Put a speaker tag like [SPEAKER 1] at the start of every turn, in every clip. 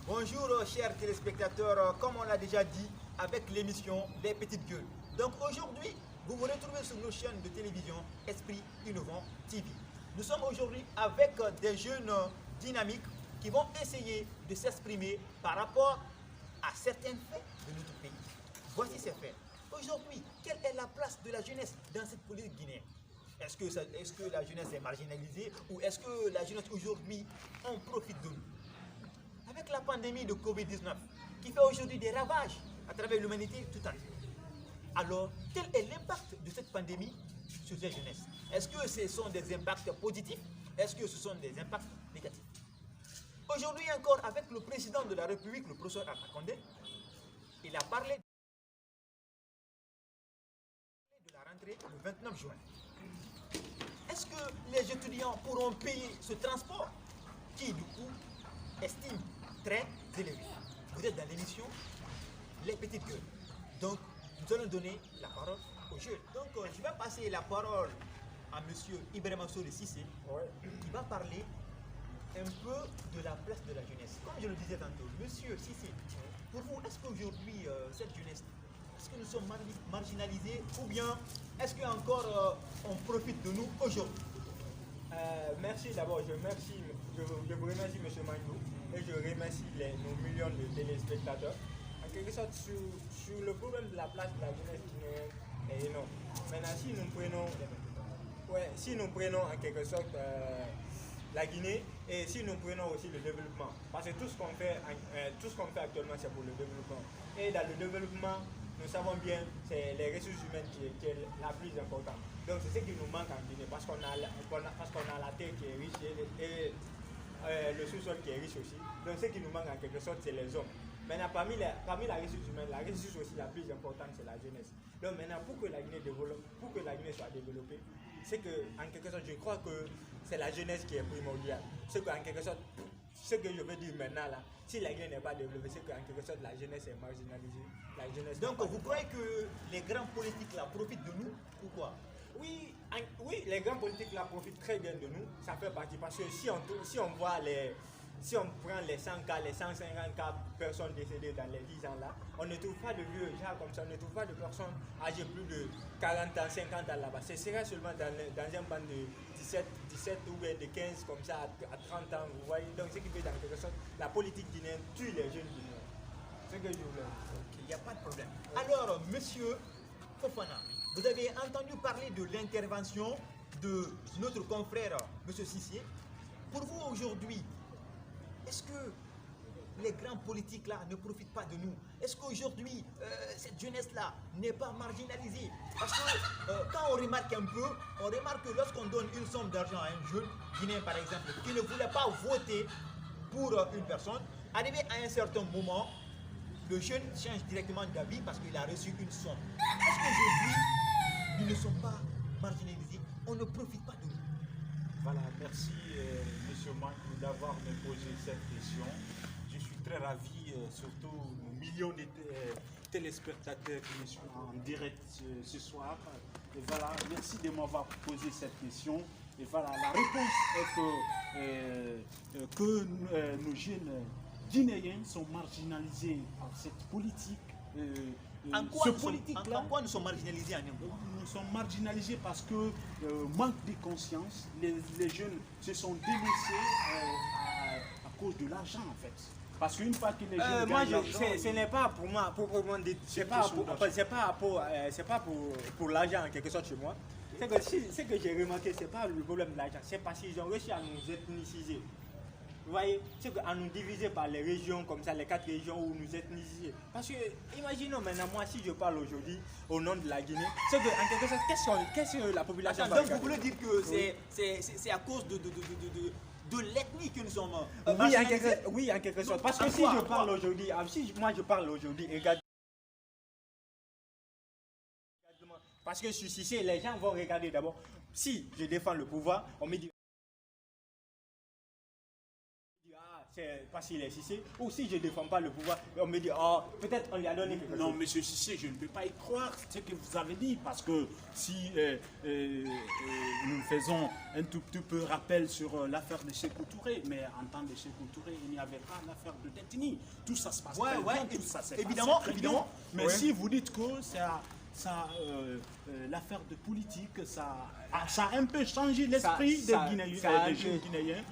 [SPEAKER 1] Bonjour chers téléspectateurs, comme on l'a déjà dit avec l'émission des petites gueules. Donc aujourd'hui, vous vous retrouvez sur nos chaînes de télévision Esprit Innovant TV. Nous sommes aujourd'hui avec des jeunes dynamiques qui vont essayer de s'exprimer par rapport à certains faits de notre pays. Voici ces faits. Aujourd'hui, quelle est la place de la jeunesse dans cette politique guinéenne? Est-ce que la jeunesse est marginalisée ou est-ce que la jeunesse aujourd'hui en profite de nous? Avec la pandémie de Covid-19 qui fait aujourd'hui des ravages à travers l'humanité tout entière. Alors, quel est l'impact de cette pandémie sur la jeunesse? Est-ce que ce sont des impacts positifs? Est-ce que ce sont des impacts négatifs? Aujourd'hui encore, avec le président de la République, le professeur Alpha Condé, il a parlé de la rentrée le 29 juin. Est-ce que les étudiants pourront payer ce transport qui, du coup, estime très élevé? Vous êtes dans l'émission Les Petites Gueules. Donc, nous allons donner la parole aux jeunes. Donc, je vais passer la parole à M. Ibrahima Sori Cissé, qui va parler un peu de la place de la jeunesse. Comme je le disais tantôt, Monsieur Cissé, pour vous, est-ce qu'aujourd'hui, cette jeunesse, est-ce que nous sommes marginalisés ou bien est-ce qu'encore on profite de nous aujourd'hui?
[SPEAKER 2] Merci d'abord, je vous remercie M. Magnou et je remercie nos millions de téléspectateurs. En quelque sorte, sur le problème de la place de la jeunesse guinéenne est énorme. Maintenant, si nous prenons en quelque sorte la Guinée et si nous prenons aussi le développement, parce que tout ce qu'on fait actuellement c'est pour le développement. Et dans le développement, nous savons bien c'est les ressources humaines qui est la plus importante. Donc c'est ce qui nous manque en Guinée parce qu'on a la terre qui est riche et le sous-sol qui est riche aussi. Donc ce qui nous manque en quelque sorte c'est les hommes. Maintenant parmi la ressource humaine, la ressource aussi la plus importante c'est la jeunesse. Donc maintenant pour que la Guinée soit développée, c'est que en quelque sorte je crois que c'est la jeunesse qui est primordiale. C'est qu'en quelque sorte, ce que je veux dire maintenant là, si la Guinée n'est pas développée, c'est qu'en quelque sorte la jeunesse est marginalisée. La jeunesse
[SPEAKER 1] donc vous croyez que les grands politiques là profitent de nous ou quoi?
[SPEAKER 2] Oui, les grands politiques là profitent très bien de nous. Ça fait partie parce que si on prend les 100 cas, les 150 cas personnes décédées dans les 10 ans là, on ne trouve pas de vieux gens comme ça, on ne trouve pas de personnes âgées plus de 40 ans, 50 ans là-bas. Ce sera seulement dans un band de 17 ou bien de 15 comme ça à 30 ans, vous voyez. Donc ce qui fait dans quelque sorte, la politique guinéenne tue les jeunes guinéens. C'est ce que je voulais dire.
[SPEAKER 1] Il n'y a pas de problème. Alors, monsieur Fofana, vous avez entendu parler de l'intervention de notre confrère, monsieur Sissier. Pour vous aujourd'hui, est-ce que les grands politiques là ne profitent pas de nous? Est-ce qu'aujourd'hui, cette jeunesse-là n'est pas marginalisée? Parce que quand on remarque un peu, on remarque que lorsqu'on donne une somme d'argent à un jeune guinéen par exemple, qui ne voulait pas voter pour une personne, arrivé à un certain moment, le jeune change directement d'avis parce qu'il a reçu une somme. Est-ce qu'aujourd'hui, nous ne sommes pas marginalisés? On ne profite pas de nous?
[SPEAKER 3] Voilà, merci Monsieur Mank d'avoir me posé cette question. Je suis très ravi, surtout nos millions de téléspectateurs qui me suivent en direct ce soir. Et voilà, merci de m'avoir posé cette question. Et voilà, la réponse est que nos jeunes Guinéens sont marginalisés par cette politique.
[SPEAKER 1] En quoi nous sommes marginalisés en Europe?
[SPEAKER 3] Nous sommes marginalisés parce que manque de conscience, les jeunes se sont délaissés à cause de l'argent en fait. Parce qu'une fois que les jeunes
[SPEAKER 2] moi,
[SPEAKER 3] gagnent
[SPEAKER 2] ce n'est pas pour moi, c'est pas pour l'argent en quelque sorte chez moi. Ce que j'ai remarqué, c'est pas le problème de l'argent, c'est parce qu'ils ont réussi à nous ethniciser. Vous voyez, c'est qu'à nous diviser par les régions, comme ça, les 4 régions où nous ethniciser. Parce que, imaginons maintenant, moi, si je parle aujourd'hui au nom de la Guinée, c'est qu'en quelque sorte, qu'est-ce que la population va
[SPEAKER 1] donc vous voulez dire que c'est à cause de l'ethnie que nous sommes
[SPEAKER 2] oui, en quelque sorte. Parce que si moi je parle aujourd'hui, regarde. Parce que sur Cissé, les gens vont regarder d'abord. Si je défends le pouvoir, on me dit. c'est parce qu'il est Cissé, ou si je ne défends pas le pouvoir, on me dit, oh, peut-être on lui a donné quelque chose.
[SPEAKER 3] Non, monsieur Cissé, je ne peux pas y croire ce que vous avez dit, parce que si nous faisons un tout petit peu rappel sur l'affaire de Sékou Touré, mais en temps de Sékou Touré, il n'y avait pas l'affaire de détenu. Tout ça se passe très bien, tout ça s'est
[SPEAKER 1] évidemment,
[SPEAKER 3] passé très
[SPEAKER 1] évidemment.
[SPEAKER 3] bien. Mais
[SPEAKER 1] Ouais.
[SPEAKER 3] si vous dites que l'affaire de politique, ça a un peu changé l'esprit des jeunes Guinéens.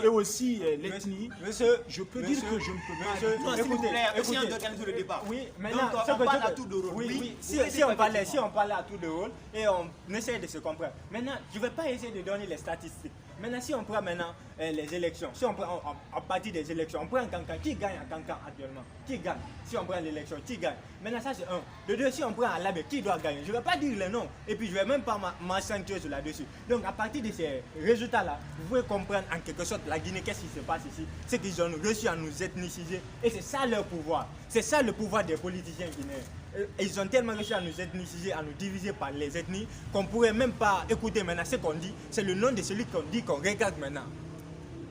[SPEAKER 3] Et aussi l'ethnie.
[SPEAKER 2] Monsieur,
[SPEAKER 3] Je peux dire que je ne peux pas.
[SPEAKER 2] monsieur,
[SPEAKER 1] Non, s'il vous plaît, essayons
[SPEAKER 2] écoutez.
[SPEAKER 1] d'organiser le débat.
[SPEAKER 2] Oui,
[SPEAKER 1] Donc,
[SPEAKER 2] maintenant,
[SPEAKER 1] on parle à tour de rôle.
[SPEAKER 2] Oui,
[SPEAKER 1] vous
[SPEAKER 2] si
[SPEAKER 1] mettez
[SPEAKER 2] on
[SPEAKER 1] pas
[SPEAKER 2] parlait,
[SPEAKER 1] effectivement.
[SPEAKER 2] à tour de rôle et on essaie de se comprendre. Maintenant, je ne vais pas essayer de donner les statistiques. Maintenant, si on prend maintenant les élections, si on prend en partie des élections, on prend Kankan, qui gagne à Kankan actuellement? Qui gagne? Si on prend l'élection, qui gagne? Maintenant, ça c'est un. De deux, si on prend à l'Abbé, qui doit gagner? Je ne vais pas dire les noms et puis je ne vais même pas m'accentuer sur là-dessus. Donc, à partir de ces résultats-là, vous pouvez comprendre en quelque sorte la Guinée, qu'est-ce qui se passe ici? C'est qu'ils ont réussi à nous ethniciser et c'est ça leur pouvoir. C'est ça le pouvoir des politiciens guinéens. Ils ont tellement réussi à nous ethniciser, à nous diviser par les ethnies, qu'on ne pourrait même pas écouter maintenant ce qu'on dit. C'est le nom de celui qu'on dit qu'on regarde maintenant.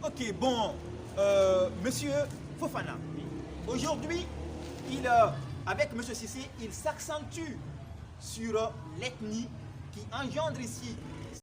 [SPEAKER 1] Ok, bon, monsieur Fofana, aujourd'hui, avec monsieur Cissé, il s'accentue sur l'ethnie qui engendre ici